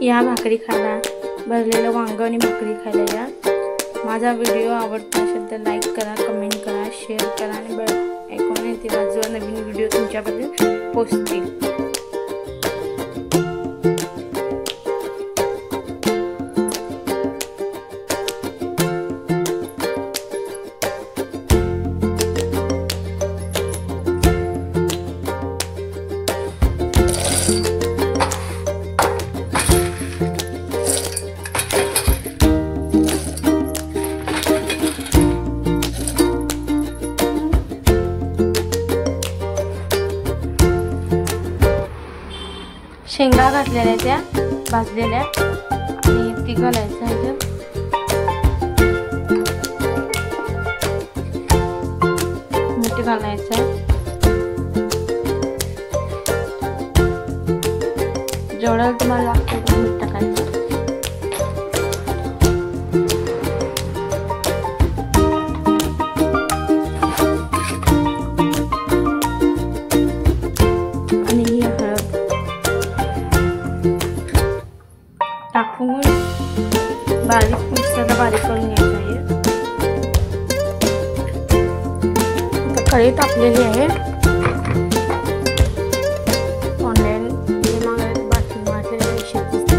या भाकरी खायला, भरलेलं वांग आणि भाकरी खायला या। माझा व्हिडिओ आवडला असेल तर लाईक करा, कमेंट करा, शेअर करा आणि बेल आयकॉन येथे वाजवा। नवीन व्हिडिओ तुमच्यापर्यंत पोहोचतील। शेंगा घातलेल्या त्या भाजलेल्या आणि ती घालायचं आहे। मीठ घालायचं, जेवढं तुम्हाला लागतं तेवढं मीठ टाकायचं। आणि ही हळद टाकून बारीक मिक्सरला बारीक करून घ्यायचं आहे। आता कढई तापलेली आहे। ऑनलाईन बाटली मारलेली शिजते।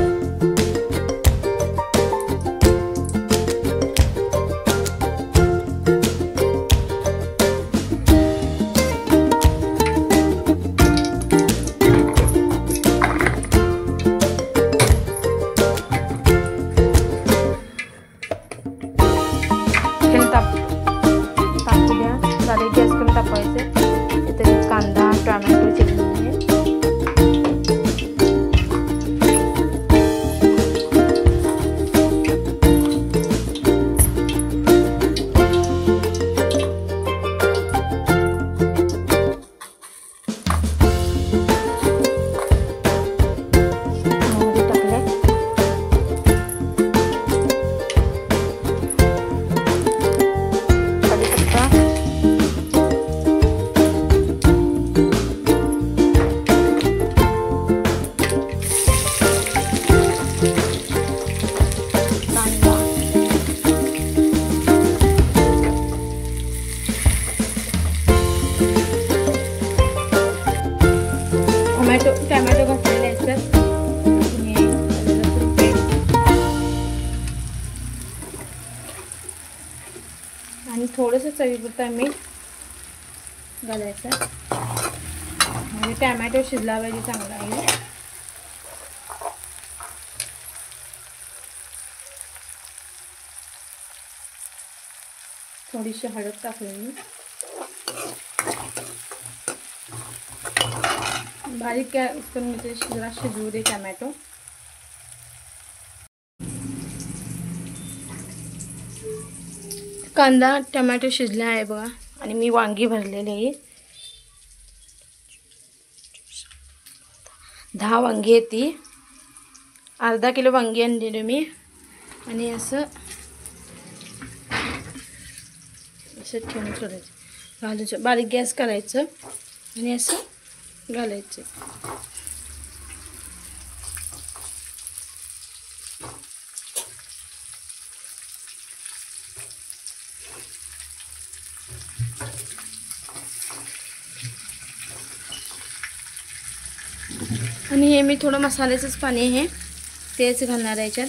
तापू द्या, बारीक गॅस करून तापवायचे। इथे कांदा टोमॅटो चिरलेले आहे। टोमॅटो घातलेले असतात आणि थोडंसं चवीपुरतं मीठ घालायचं, म्हणजे टोमॅटो शिजला पाहिजे चांगला आहे। थोडीशी हळद टाकलेली, बारीक गॅस करून जरा शिजवू दे टोमॅटो। कांदा टोमॅटो शिजला आहे बघा, आणि मी वांगी भरलेली आहे। 10 वांगी आहेत ती, अर्धा किलो वांगी आणलेली मी। आणि असं ठेवून सोडायचं, घालायचं, बारीक गॅस करायचं आणि असं घालायचं। आणि हे मी थोडं मसाल्याचंच पाणी आहे तेच घालणार आहे याच्यात।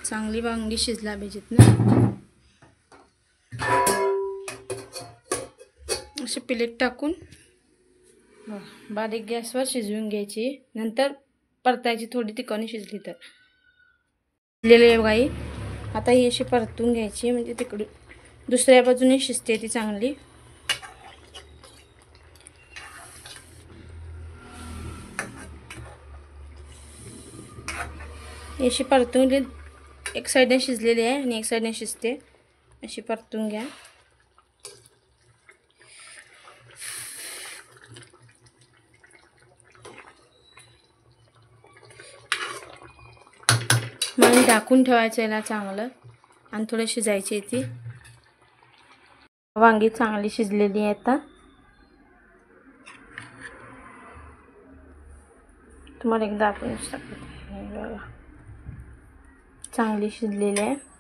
चांगली वांगी शिजला पाहिजेत ना। असे प्लेट टाकून बारीक गॅसवर शिजवून घ्यायची, नंतर परतायची थोडी तिखट शिजली तर। शिजलेली गाई आता ही अशी परतून घ्यायची, म्हणजे तिकडून दुसऱ्या बाजूने शिजते ती चांगली। अशी परतून एक साईडने शिजलेली आहे आणि एक साईडने शिजते, अशी परतून घ्या। मग झाकून ठेवायचं याला चांगलं आणि थोडं शिजायची ती। वांगी चांगली शिजलेली आहे आता। तुम्हाला एकदा दाखवून टाकते. चांगली शिजलेली आहे.